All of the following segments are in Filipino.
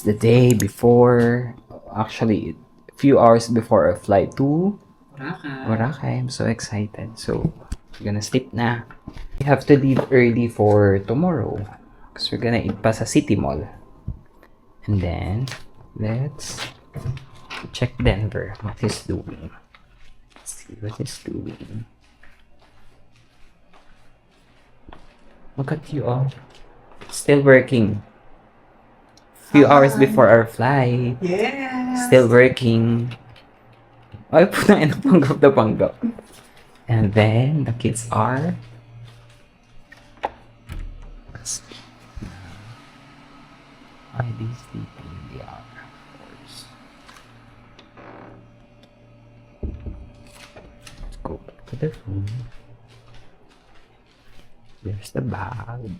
the day before, actually, a few hours before our flight to Boracay. I'm so excited. So, we're gonna sleep na. We have to leave early for tomorrow because we're gonna eat pa sa City Mall. And then, let's check Denver. What he's doing. Let's see what he's doing. Look at you all. Still working. Few hours before our flight. Yes. Still working. Ay, putang ina, panggap na panggap. And then, the kids are... Are they sleeping? They are, of course. Let's go back to the room. There's the bag.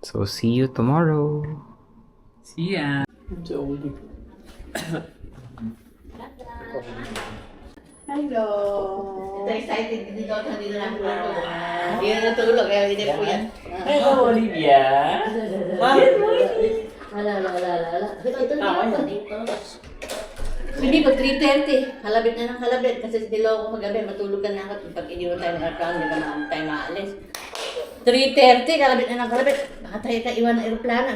So, see you tomorrow. See ya. Hello! Ito excited din dito at nandito na ako. Hindi na natulog, kaya hindi po yan. Hello, Olivia. Good morning. Wala. Ito na dito. Hindi, pag 3:30, halabit na ng halabit. Kasi niloko ko magabi, matulog ka na ako. Pag iniwan tayo ng aircraft, hindi ka na tayo maalis. 3:30, halabit na ng halabit. Baka tayo ka iwan ng aeroplano.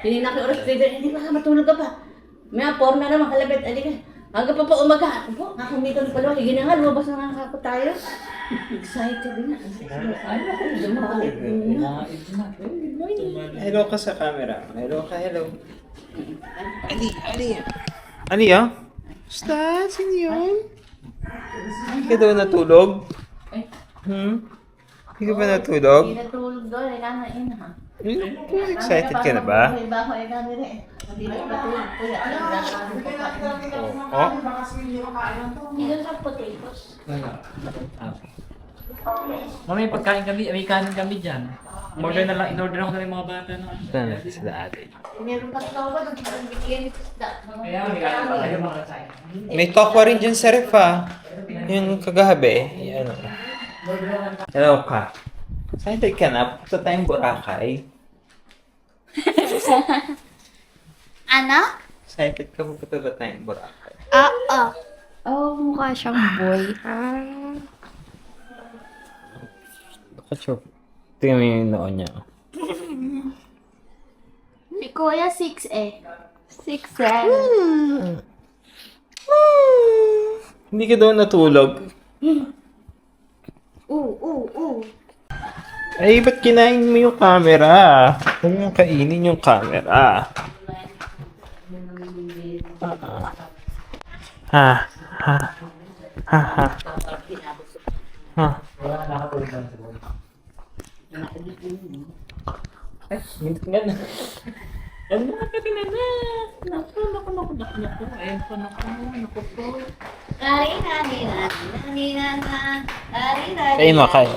Hindi na ako oras 3:30, hindi baka matulog ka pa. May forma naman, halabit, alika. Hanggang pa umaga. Ako po, nakumita ng palawa. Ginangal, lumabas na nga ako tayo. Excited na. Hello ka sa camera. Hello ka, hello. Ali ah? Basta, sino yun? Hindi ka daw natulog? Hindi ka ba natulog? Hindi natulog doon, kailangan ha. Excited ka na ba? Iba ako, ikaw nila eh. Hindi na natulog. Kuya, Oh? Hindi na potatoes. Mamaya pagkain kami, may kanin kami dyan. Order na lang, in-order ako na yung mga bata. No? Ito na sila ate. Meron pa ikaw ba? Bigyan ito isda. Kaya may kanin pa kayo mga kasayin. May tokwa rin dyan sa ref ah. Yung kagabi. Yan. Hello ka. Excited ka na? Punta tayong Boracay. Ano? Excited ka punta ba tayong Boracay? Oo. Oh, mukha siyang boy. Sure. Tingnan mo yung noon niya. Si Kuya 6 eh. 6 Hindi ka daw natulog. Ay, ba't kinain mo yung camera? Huwag mong kainin yung camera. Ha? Ha? Ha? Ha? Ha? Ay, hindi nga na. Ano na ka rin na? Naku. Ayun po, naku po. Ay, makay.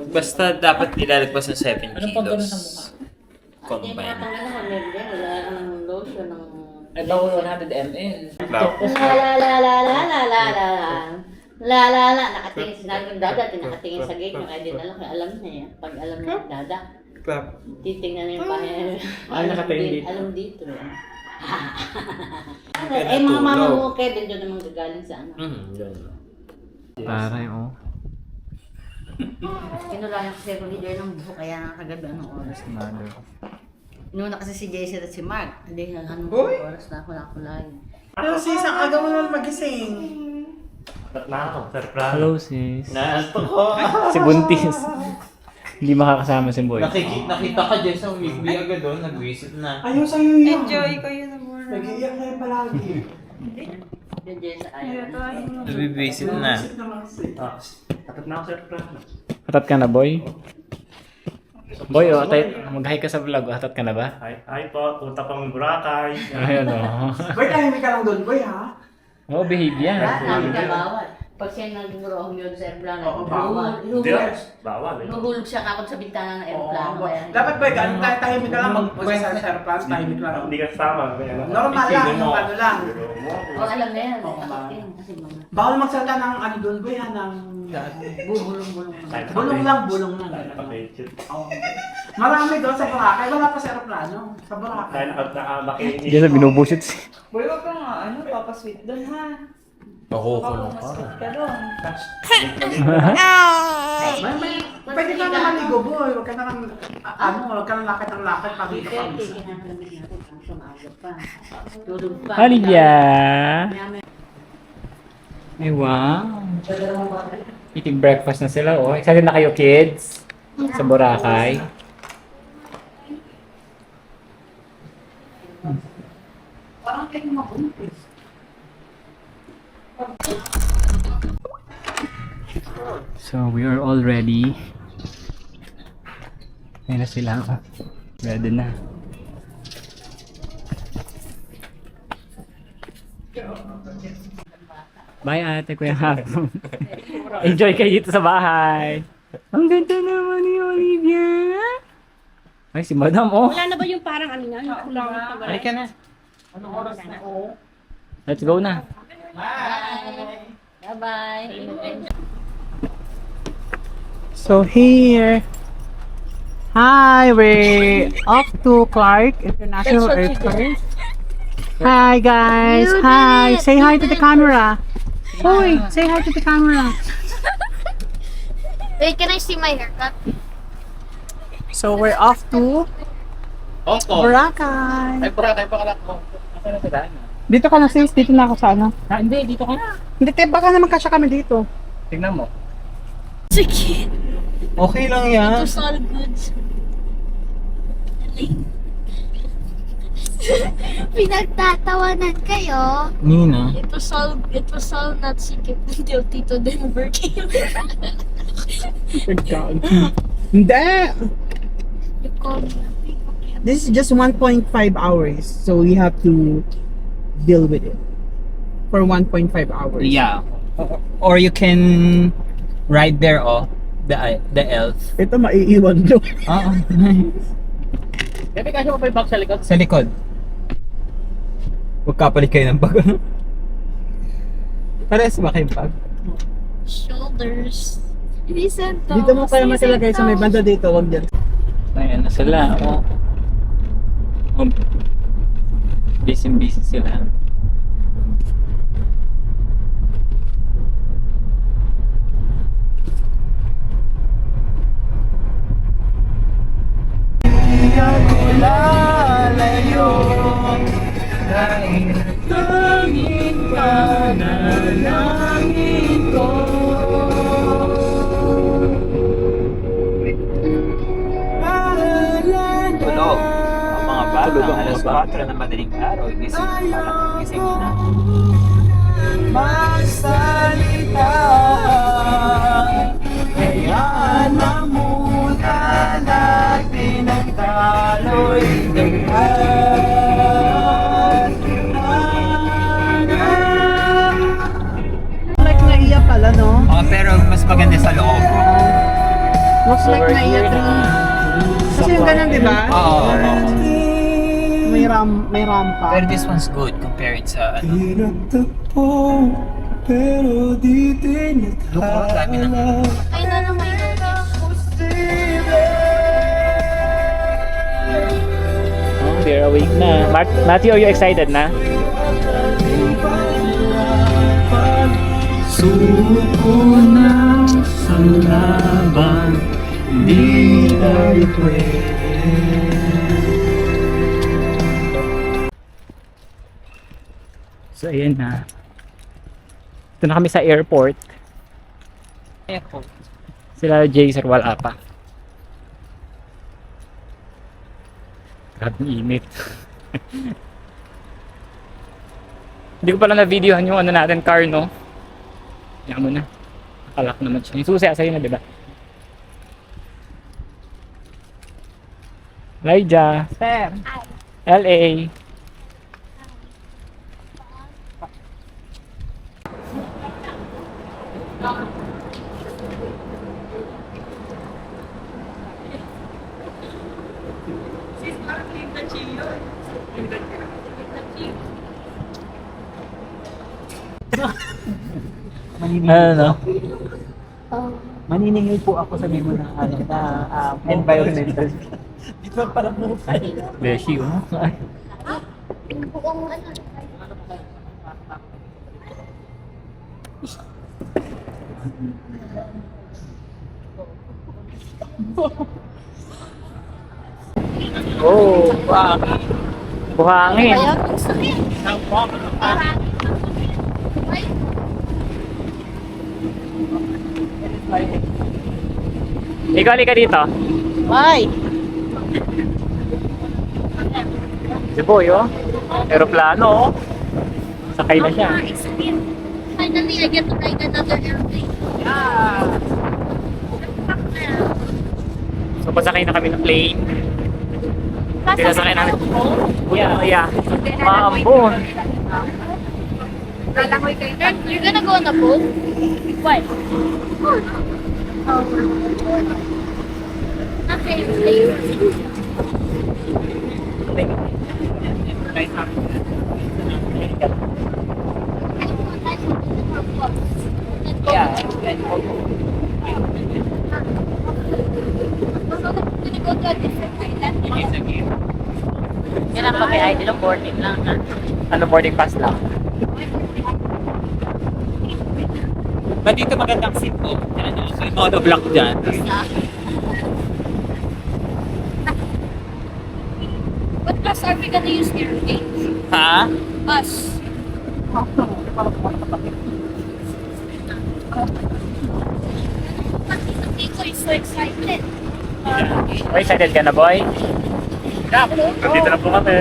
Basta dapat ilalagpas ng 7 Anong pag gano'n sa mukha? kilos. Combine. Ay, bawal 100 ml. Nakatingin sinabi ng dada, nakatingin sa gate, kaya din alam niya. Pag alam niya ng dada, Clap. titingnan niya yung pahay. Ay, nakatingin dito. Alam dito. Eh, mga mama mo, Kevin, doon naman gagaling sa ano. Ganun. Taray, oh. Kinulayan kasi ako leader ng buho, kaya nakagabi anong oras. Mother. Inuna kasi si Jason at si Mark. Hindi, anong oras na ako nakulayan. Pero sis, ang aga mo naman magising. Hello, sis. Naasto ko. Si Buntis. Hindi makakasama si Boy. Nakita ka dyan sa weekly agad doon, nag-visit na. Ayaw sa'yo yun. Enjoy kayo na muna. Nag-iiyak na yun palagi. Yung Jason ayaw. Nabibisit na. Visit naman kasi. Tapat na ako sa aeroplano. Hatat ka na, Boy? Boy, oh, mag-hi ka sa vlog. Hatat ka na ba? Hi po, punta pang Boracay. Ayun, oh. Boy, tahimik ka lang doon, boy, ha? Oh, behave yan. Namin ka bawal. Pag siya naging Romeo sa aeroplano, Oo, bawal. Bawal. Nuhulog siya kapag sa bintana ng aeroplano. Oo, Kaya, dapat ba ganun? Tahimik ka lang mag-voice sa aeroplane, tahimik lang. Hindi ka sama. Normal lang, yung ano lang. oh, alam na yan. Oo, Takot ma'am. yan. Kasi mga Bawal magsalita ng ano doon, boy, ha, ng... bulong-bulong. Bulong lang. Oo. Marami doon sa Boracay, wala pa sa aeroplano. Sa Boracay. Dahil nakabakinig. Hindi na binubusit. Boy, wag ka nga, papasweet doon ha. Papasweet ka doon. Pwede ka naman ligo, boy. Huwag ka naman, huwag ka naman lakad ng lakad pag dito ka misa. Tulog pa. Olivia! Ay, wow. Eating breakfast na sila, oh. Excited na kayo, kids? Sa Boracay. So, we are all ready. Ayun na sila. Ready na. Bye ate, Kuya Hapon. Enjoy kayo dito sa bahay. Ang ganda naman ni Olivia. Ay, si Madam, oh. Wala na ba yung parang ano na? Yung kulang na ba? Halika na. Anong oras na? Oo. Let's go na. Bye-bye. So here, hi, we're off to Clark International Airport. Hi guys, hi. Say hi to the camera. Hoy, say hi to the camera. Wait, can I see my haircut? So we're off to Boracay. Boracay pa kalak mo. Nasaan na sila? Dito ka na sis, dito na ako sa ano. Hindi, dito ka na. Hindi, baka naman kasya kami dito. Tignan mo. Sige. Okay lang yan. It was all good. Pinagtatawanan kayo. Nina. It was all not secret until Tito Denver came. Hindi. You call me. This is just 1.5 hours, so we have to deal with it for 1.5 hours. Yeah. Or you can ride there, oh. The elf. Ito maiiwan doon. Oo. Bebe, kasi mo pa yung bag sa likod. Sa likod. Huwag kapalit kayo ng bag. Parehas ba kayong bag? Shoulders. Listen to. Dito mo kaya matilagay sa may banda dito, wag dyan. Ayan na sila. Oh. Oh. Busy sila. Tulog. Ang mga bata, alas 4 ng madaling araw, gising na. Magsalita, kaya na muna natin ang talo'y daghan. Like naiya pala, no? Oh, pero mas maganda sa loob. Looks like naiya tree. Kasi yung ganun, di ba? Oo. May rampa. Pero this one's good compared sa ano. Look, ang dami na. Ay, na naman yun. Oh, they're awake na. Matthew, are you excited na? Suko na sa laban, di tayo pwede. So, ayan na. Ito na kami sa airport. Sila Jay, sir, wala pa. Grabe init. Hindi ko pala na-videohan yung ano natin, car, no? Yan mo na. Nakalak naman siya. Yung susi, sa'yo na, diba? Elijah. Sir. LA. Ano? Oh. Maniningil po ako sa mo na environmental. Dito para buhay. Beshi, oh. Yung buong ano. Oh, wow. Buhangin. Kaya ang sakit. Ikaw, halika dito. Ay! Si Boy, oh. Aeroplano, oh. Sakay na siya. Finally, I get to ride another airplane. So, pasakay na kami ng plane. Sinasakay namin. Yeah. Maambon. You're gonna go on the boat? What? Okay. Yan ang pag-i-idol ng boarding lang na. Ano, boarding pass lang. Ba't dito magandang seat po? So, yung monoblock dyan. What bus are we gonna use airplane? Ha? Bus. Dito is so excited. Boy, excited ka na, boy? Dito na po kami.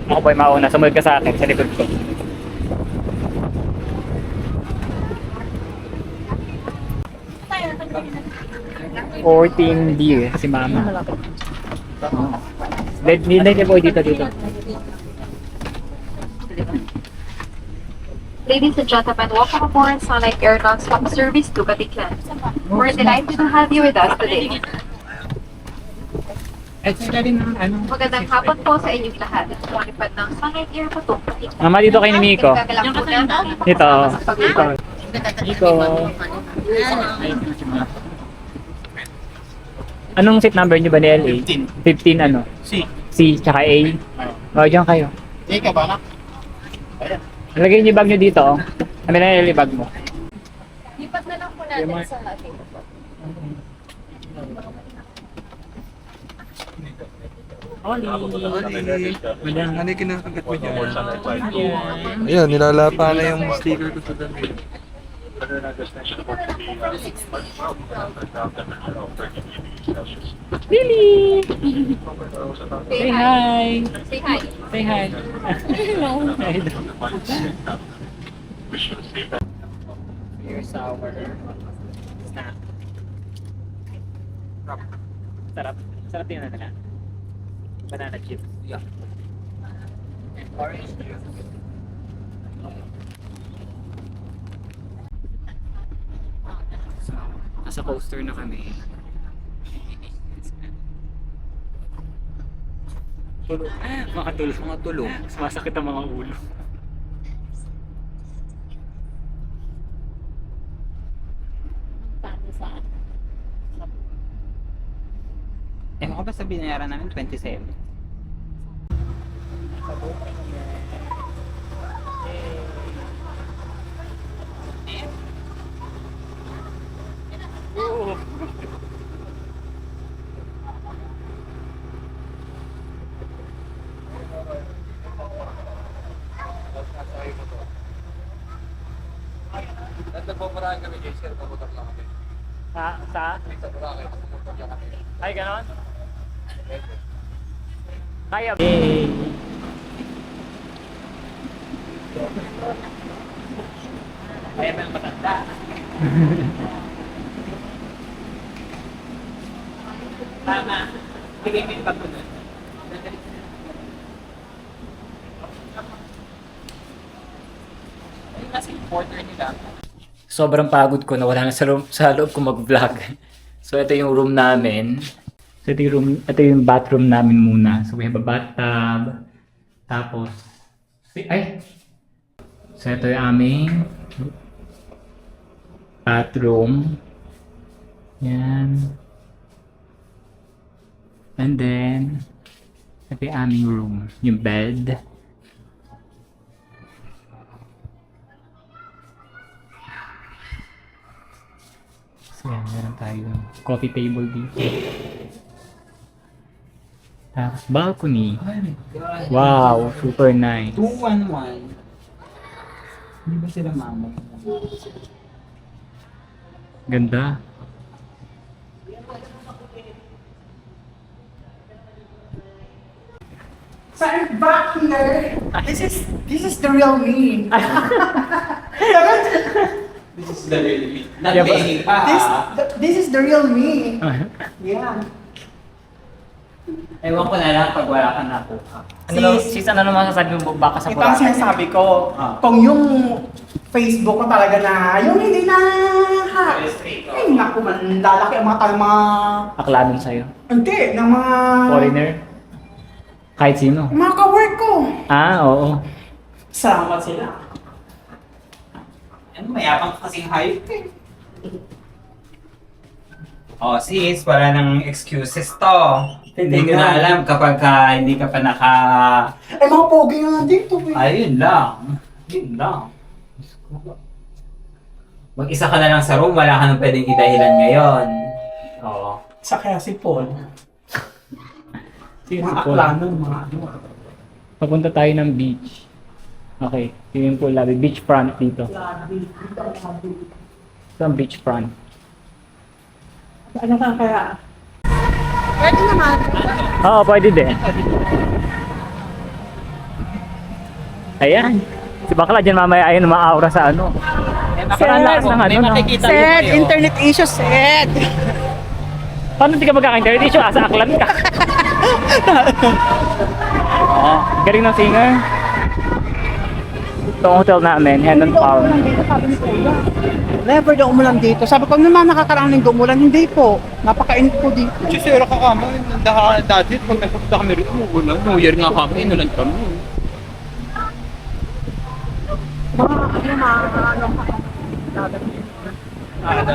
Ako boy, mauna. Sumunod ka sa akin, sa likod ko. Tayo, 14 beer, si mama. Hindi boy, dito. Ladies and gentlemen, welcome aboard Sunlight Air Non-Stop Service to Batican. We're delighted to have you with us today. Magandang hapon po sa inyong lahat. Lumipad ng Sunlight Air patung Batican. Mama, dito kay ni Miko. Gagalang po namin. Dito. Iko. Anong seat number niyo ba ni LA? 15 ano? C tsaka A. O, dyan kayo. Ikaw ba na? Lagay niyo yung bag niyo dito. Oh. Ano na yung bag mo? lipat na lang po natin sa ating. Ano yung kinakagat mo dyan? Ayan, nilalapa na yung sticker ko sa damit. Lily! Say hi! Say hi. Say hi! Hello. Here's our snack. Sarap. Sarap din na. Banana chips. Yeah. And orange juice. So, nasa coaster na kami. Tulog. Mga tulog. Sumasakit ang mga ulo. Ewan ko ba sa binayaran namin 27? Nagpaparahan kami, Jason. Pamotor lang kami. Sa? Sa Boracay, pamotor lang kami. Ay, ganon? Kaya. Yay! Kaya mo yung matanda. Tama. Bigay mo yung bag mo nun. Ayun kasi yung porter nila. Sobrang pagod ko na wala na sa loob ko mag-vlog. So ito yung room namin. So ito yung bathroom namin muna. So we have a bathtub. Tapos Ay! So, ito yung aming bathroom. Yan. And then, ito yung aming room. Yung bed. So, yan. Meron tayong coffee table dito. Tapos, balcony. Wow! Super nice. 211. Hindi ba sila mama? Ganda. So I'm back here. This is the real me. This is the real me. Yeah, but- Nagpahing pa. This is the real me. Yeah. Ewan ko na lang pag wala ka na po. Sis, ano naman sasabi mo baka sa Ito ang sinasabi ko. Kung yung Facebook ko talaga na, yung hindi na hack. Ay, naku man, lalaki ang mga Aklanon sa'yo. hindi, ng mga, Foreigner? Kahit sino? yung mga ka-work ko. Ah, oo. Salamat sila. Ano, mayabang ka kasing hype eh. Oh, sis, wala nang excuses to. Hindi ko na alam kapag hindi ka pa Eh, mga pogi nga dito eh. Ayun lang. Yun lang. Mag-isa ka na lang sa room, wala ka nang pwedeng idahilan ngayon. Oo. Sa kaya si Paul. Sige, Mga si Paul. aklano, mga ano. Papunta tayo ng beach. Okay, tingin ko labi. Beach front dito. Ito ang beach front. Ano ka kaya? Pwede naman. Oo, pwede din. Ayan. Si Bakla dyan mamaya ayun ma-aura sa ano. Nakaranas ng ano. No? Sed, internet issues, Sed. Paano di ka magkaka-internet issue? Asa aklan ka. Oo. Galing ng singer. Ito ang hotel namin, Hendon Palm. Never daw umulan dito. Sabi ko naman nakakaraang linggo umulan. Hindi po. Napakainit po dito. Chisera ka kama, dati pag nagpunta kami rin, umuulan. New Year nga kami, inulan kami.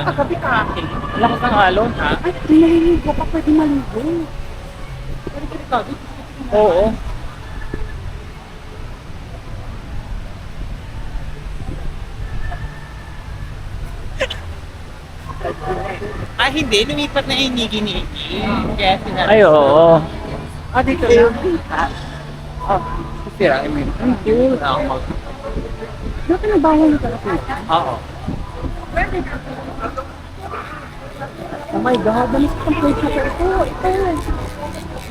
Kagabi ka. Lakas ng alon, ha? Ay, naliligo ka. Pwede maligo. Oo. Ah, hindi. Lumipat na yung nigi-nigi. Kaya sinabi. Ay, oo. Ah, dito lang. Sira, I mean, cool. Bakit nabawal ka? Oo. Oh my God, dalis kang plate na sa ito. Ito.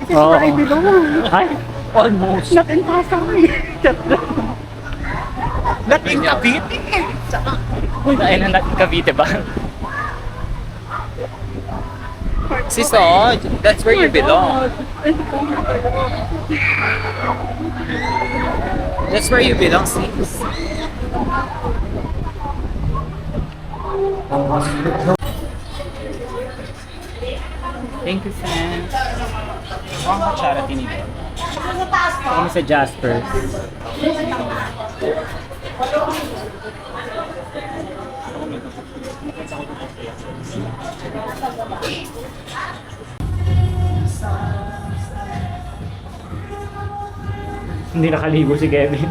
This is Oo. where I belong. Ay, almost. Not in Pasay. Not in Cavite. Ay, na natin Cavite ba? Sis, oh, that's where you belong. That's where you belong, sis. Thank you, Sam. Ang charity nito. Kami sa Jasper. Hindi nakaligo si Kevin.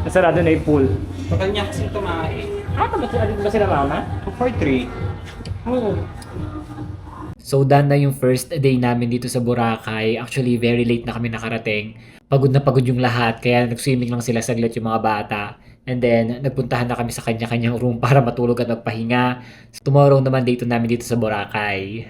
Nasarado na yung pool. Bakal niya kasi tumae. Ba sila mama? 243. Oo. So done na yung first day namin dito sa Boracay. Actually, very late na kami nakarating. Pagod na pagod yung lahat, kaya nag-swimming lang sila saglit yung mga bata. And then, nagpuntahan na kami sa kanya-kanyang room para matulog at magpahinga. So, tomorrow naman dito namin dito sa Boracay.